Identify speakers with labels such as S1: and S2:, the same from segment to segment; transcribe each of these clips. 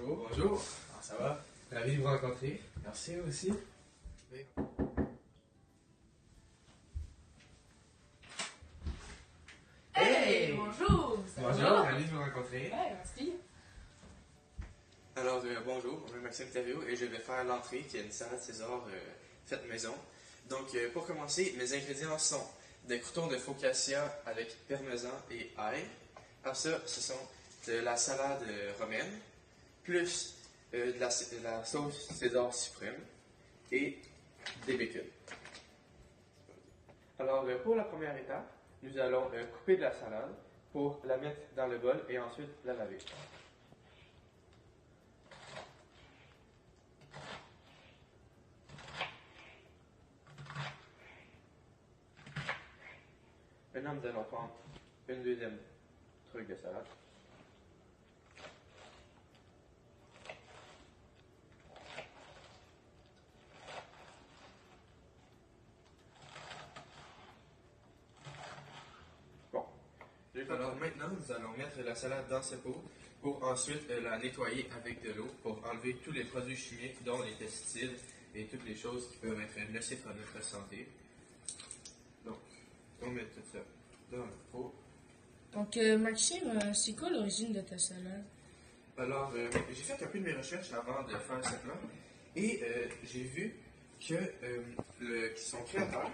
S1: Bonjour.
S2: Bonjour.
S1: Comment ça va?
S2: Ravi de vous rencontrer.
S1: Merci aussi.
S3: Hey, bonjour! Ça
S2: Bonjour,
S3: va?
S2: ravi de vous rencontrer.
S3: Ouais, merci.
S4: Alors, bonjour, je m'appelle Maxime Thériault et je vais faire l'entrée qui est une salade César faite maison. Donc, pour commencer, mes ingrédients sont des croûtons de focaccia avec parmesan et ail. Après ça, ce sont de la salade romaine, plus de la sauce César suprême et des bacon. Alors, pour la première étape, nous allons couper de la salade pour la mettre dans le bol et ensuite la laver. Maintenant, nous allons prendre une deuxième truc de salade. Bon. Alors maintenant, nous allons mettre la salade dans ce pot pour ensuite la nettoyer avec de l'eau pour enlever tous les produits chimiques, dont les pesticides et toutes les choses qui peuvent être nocifs à notre santé. Donc, on met tout ça dans le pot.
S3: Donc, Maxime, c'est quoi l'origine de ta salade?
S4: Alors, j'ai fait un peu de mes recherches avant de faire ce plat et j'ai vu que son créateur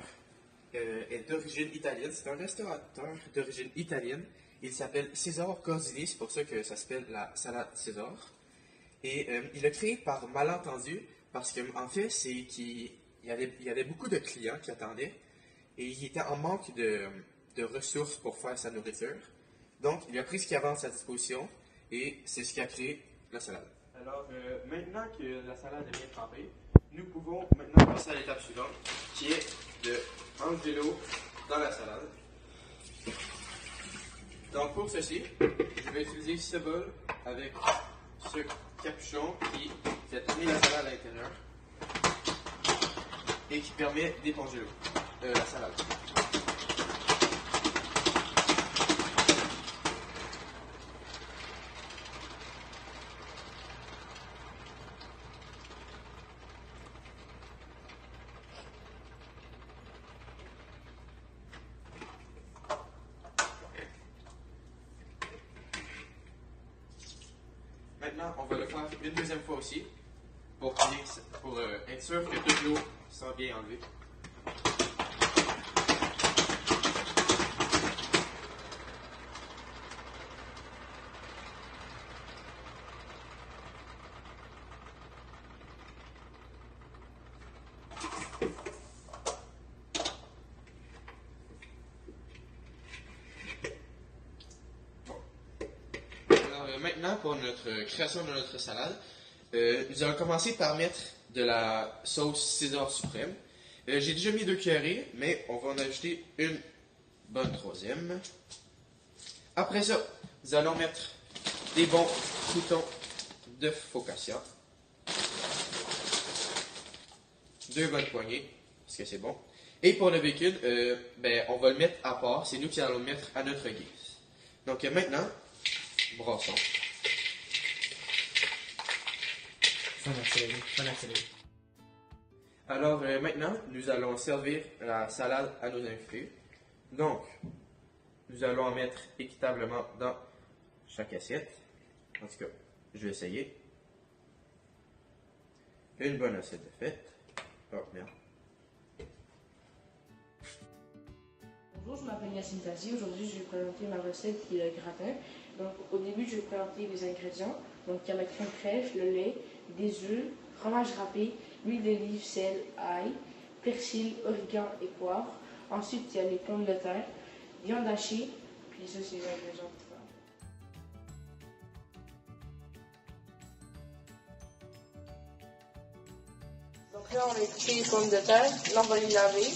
S4: est d'origine italienne. C'est un restaurateur d'origine italienne. Il s'appelle César Corsini, c'est pour ça que ça s'appelle la salade César. Et il l'a créé par malentendu parce qu'en fait, c'est qu'il y avait beaucoup de clients qui attendaient et il était en manque de ressources pour faire sa nourriture. Donc, il a pris ce qu'il y avait à sa disposition et c'est ce qui a créé la salade. Alors, maintenant que la salade est bien trempée, nous pouvons maintenant passer à l'étape suivante, qui est de enlever l'eau dans la salade. Donc, pour ceci, je vais utiliser ce bol avec ce capuchon qui fait tourner la salade à l'intérieur et qui permet d'éponger l'eau, la salade. Maintenant, on va le faire une deuxième fois aussi pour être sûr que toute l'eau soit bien enlevée. Maintenant, pour notre création de notre salade, nous allons commencer par mettre de la sauce César suprême. J'ai déjà mis 2 cuillerées, mais on va en ajouter une bonne troisième. Après ça, nous allons mettre des bons croûtons de focaccia. 2 bonnes poignées, parce que c'est bon. Et pour le bacon, on va le mettre à part. C'est nous qui allons le mettre à notre guise. Donc maintenant, brassons.
S1: Fun accéléré.
S4: Alors maintenant, nous allons servir la salade à nos invités. Donc, nous allons en mettre équitablement dans chaque assiette. En tout cas, je vais essayer. Une bonne assiette de fête. Oh, merde.
S5: Bonjour, je m'appelle Yacine Tazi. Aujourd'hui, je vais présenter ma recette qui est le gratin. Donc, au début, je vais présenter les ingrédients. Donc, il y a la crème fraîche, le lait, des œufs, fromage râpé, l'huile d'olive, sel, ail, persil, origan et poivre. Ensuite, il y a les pommes de terre, viande hachée, puis ça, c'est les ingrédients pour faire. Donc là, on a coupé les pommes de terre. Là, on va les laver.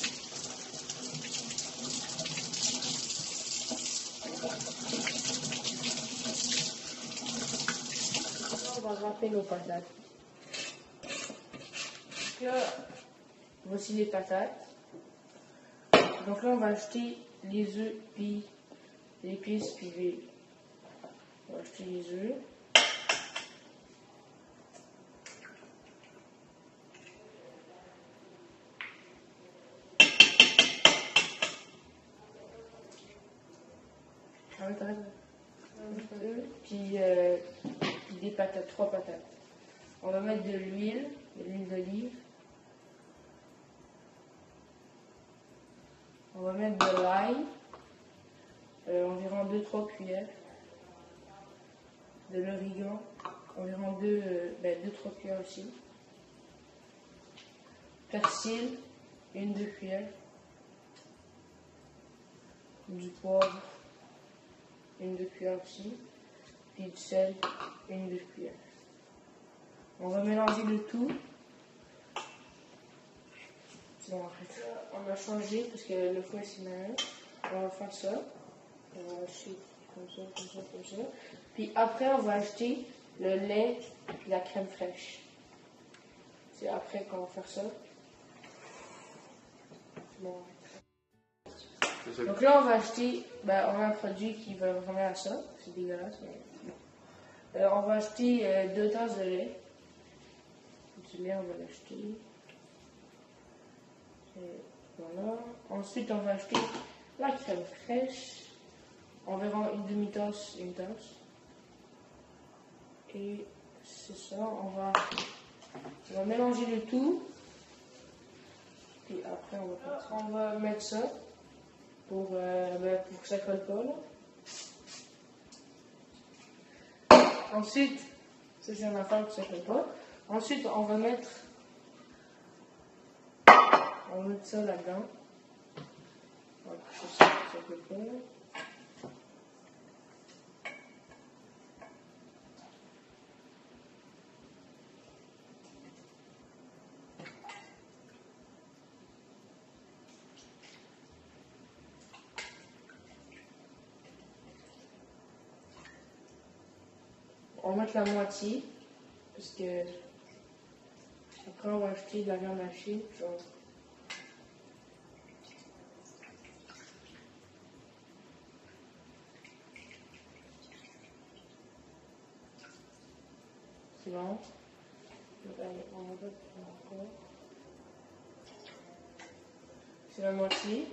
S5: On va râper nos patates. Donc là, voici les patates. Donc là, on va ajouter les œufs, puis l'épice, puis on va ajouter les œufs. Arrête. Puis des patates, 3 patates. On va mettre de l'huile d'olive. On va mettre de l'ail, environ 2-3 cuillères. De l'origan, environ 2-3 cuillères aussi. Persil, 1-2 cuillères. Du poivre, 1-2 cuillères aussi. Puis du sel, 1-2 cuillères. On va mélanger le tout. Bon, arrête. On va changer parce que le fouet c'est mal. On va faire ça. On va acheter comme ça. Puis après, on va acheter le lait et la crème fraîche. C'est après qu'on va faire ça. Bon. Donc là, on va acheter, on a un produit qui va ressembler à ça. C'est dégueulasse, mais on va acheter 2 tasses de lait. Du lait, on va l'acheter. Voilà. Ensuite, on va acheter la crème fraîche. Environ une demi-tasse, une tasse. Et c'est ça, on va mélanger le tout. Puis après, on va mettre ça pour que ça colle pas. Là. Ensuite, ça c'est une affaire que ça colle pas. Ensuite, on va mettre ça là-dedans. On va coucher ça colle pas. On va mettre la moitié, parce que après on va acheter de la viande hachée. Genre. C'est bon. On va mettre encore. C'est la moitié.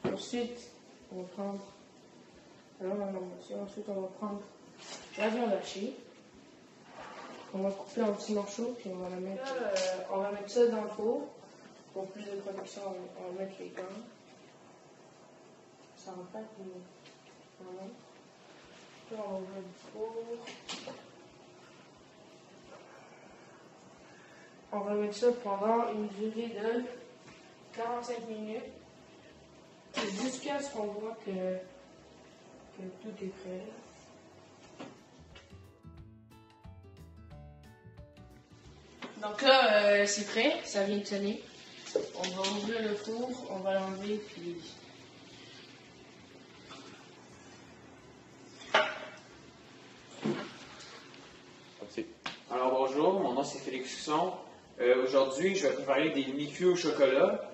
S5: Ensuite, on va prendre. Alors la moitié. Ensuite, on va prendre la viande hachée. On va couper en petits morceaux, puis on va la mettre. On va mettre ça dans le four. Pour plus de production, on va mettre les gants. Ça va pas être voilà. Là, on va ouvrir le four. On va mettre ça pendant une durée de 45 minutes. Jusqu'à ce qu'on voit que tout est prêt. Donc là, c'est prêt, ça vient de sonner. On va ouvrir le four, on va l'enlever, puis...
S1: Alors bonjour, mon nom c'est Félix Husson. Aujourd'hui, je vais préparer des mi-cuits au chocolat.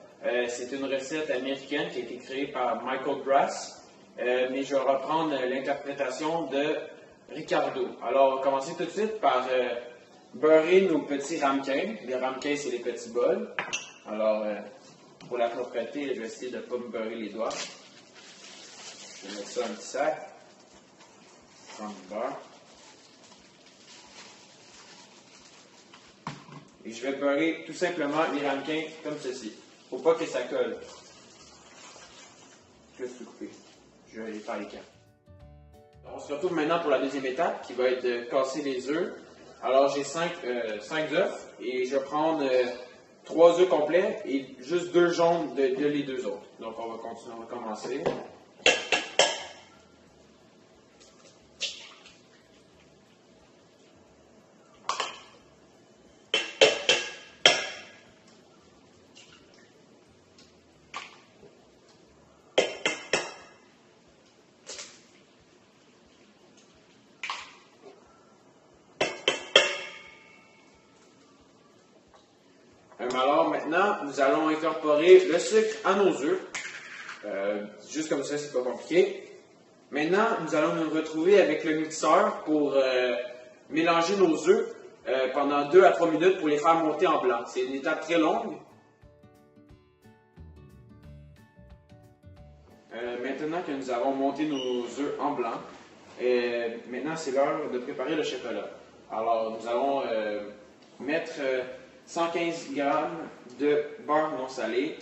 S1: C'est une recette américaine qui a été créée par Michael Brass, mais je vais reprendre l'interprétation de Ricardo. Alors, on va commencer tout de suite par beurrer nos petits ramequins. Les ramequins, c'est les petits bols. Alors, pour la propreté, je vais essayer de ne pas me beurrer les doigts. Je vais mettre ça dans un petit sac. Prendre du beurre. Et je vais beurrer tout simplement les ramequins comme ceci. Faut pas que ça colle. Je vais tout couper. Je vais aller faire les cartes. On se retrouve maintenant pour la deuxième étape qui va être de casser les œufs. Alors j'ai 5 œufs et je vais prendre 3 œufs complets et juste 2 jaunes de les 2 autres. Donc on va continuer, on va commencer. Alors maintenant, nous allons incorporer le sucre à nos œufs. Juste comme ça, c'est pas compliqué. Maintenant, nous allons nous retrouver avec le mixeur pour mélanger nos œufs pendant 2 à 3 minutes pour les faire monter en blanc. C'est une étape très longue. Maintenant que nous avons monté nos œufs en blanc, maintenant c'est l'heure de préparer le chocolat. Alors nous allons mettre 115 g de beurre non salé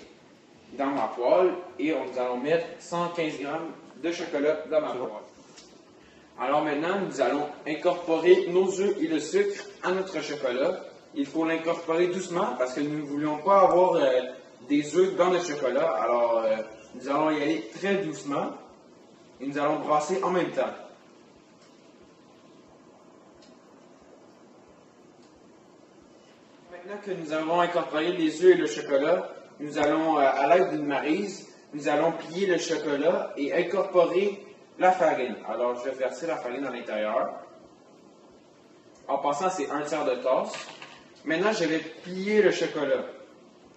S1: dans ma poêle et nous allons mettre 115 g de chocolat dans ma poêle. Alors maintenant, nous allons incorporer nos œufs et le sucre à notre chocolat. Il faut l'incorporer doucement parce que nous ne voulions pas avoir des œufs dans le chocolat. Alors, nous allons y aller très doucement et nous allons brasser en même temps. Maintenant que nous avons incorporé les œufs et le chocolat, nous allons, à l'aide d'une maryse, nous allons plier le chocolat et incorporer la farine. Alors, je vais verser la farine à l'intérieur. En passant, c'est 1/3 de tasse. Maintenant, je vais plier le chocolat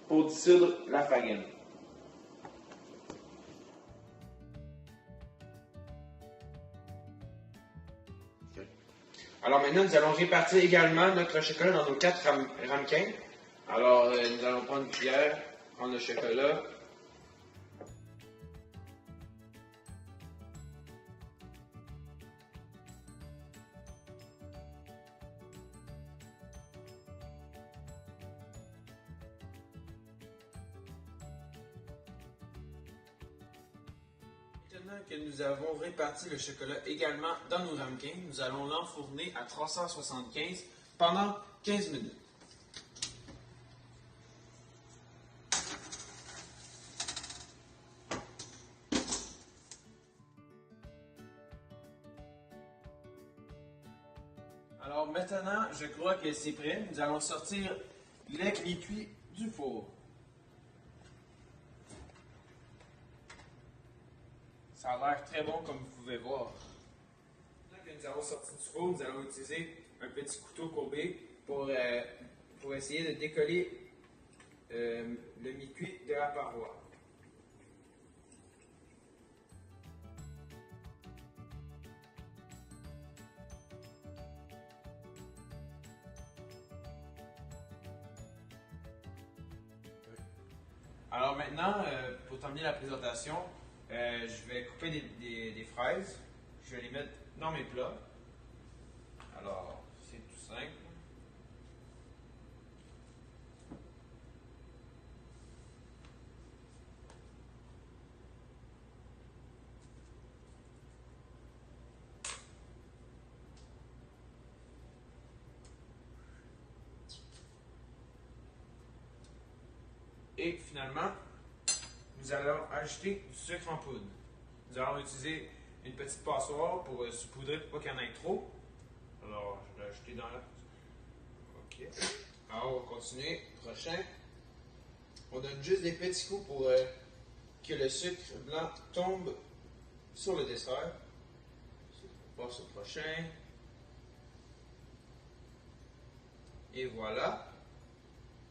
S1: pour dissoudre la farine. Alors maintenant, nous allons répartir également notre chocolat dans nos 4 ramequins. Alors, nous allons prendre une cuillère, prendre le chocolat. Maintenant que nous avons réparti le chocolat également dans nos ramequins, nous allons l'enfourner à 375 pendant 15 minutes. Alors maintenant, je crois que c'est prêt. Nous allons sortir les mi-cuits du four. Ça a l'air très bon comme vous pouvez voir. Maintenant que nous avons sorti du four, nous allons utiliser un petit couteau courbé pour essayer de décoller le mi-cuit de la paroi. Alors maintenant, pour terminer la présentation, je vais couper des fraises. Je vais les mettre dans mes plats. Alors, c'est tout simple. Et finalement, nous allons ajouter du sucre en poudre. Nous allons utiliser une petite passoire pour saupoudrer pour pas qu'il y en ait trop. Alors, je vais l'ajouter dans la... OK. Alors, on va continuer. Prochain. On donne juste des petits coups pour que le sucre blanc tombe sur le dessert. On passe au prochain. Et voilà.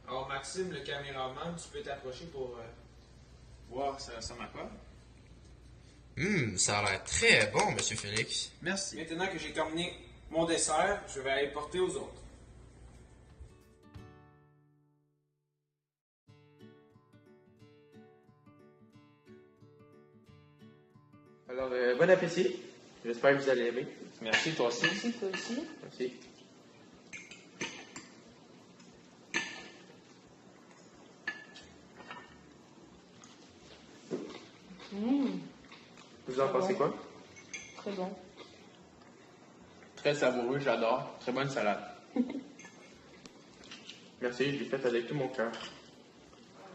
S1: Alors, Maxime, le caméraman, tu peux t'approcher pour voir ça ressemble à quoi?
S2: Ça a l'air très bon, Monsieur Phoenix.
S1: Merci. Maintenant que j'ai terminé mon dessert, je vais aller porter aux autres. Alors, bon appétit. J'espère que vous allez aimer. Merci, toi aussi.
S5: Merci, toi aussi.
S1: Merci. Vous en pensez quoi?
S5: Très bon.
S1: Très savoureux, j'adore. Très bonne salade. Merci, je l'ai faite avec tout mon cœur.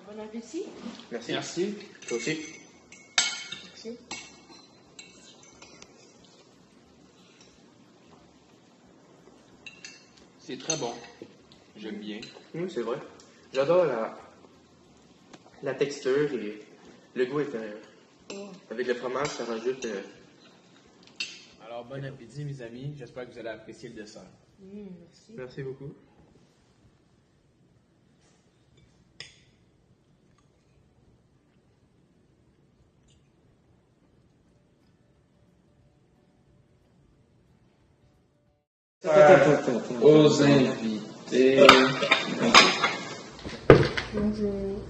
S5: Bon appétit.
S1: Merci. Merci. Toi aussi.
S5: Merci.
S1: C'est très bon. J'aime bien.
S6: Oui, c'est vrai. J'adore la texture et le goût intérieur. Avec le fromage, ça rajoute...
S1: Alors, bon appétit, mes amis. J'espère que vous allez apprécier le dessert.
S5: Merci.
S6: Merci beaucoup.
S1: Aux invités.
S5: Bonjour.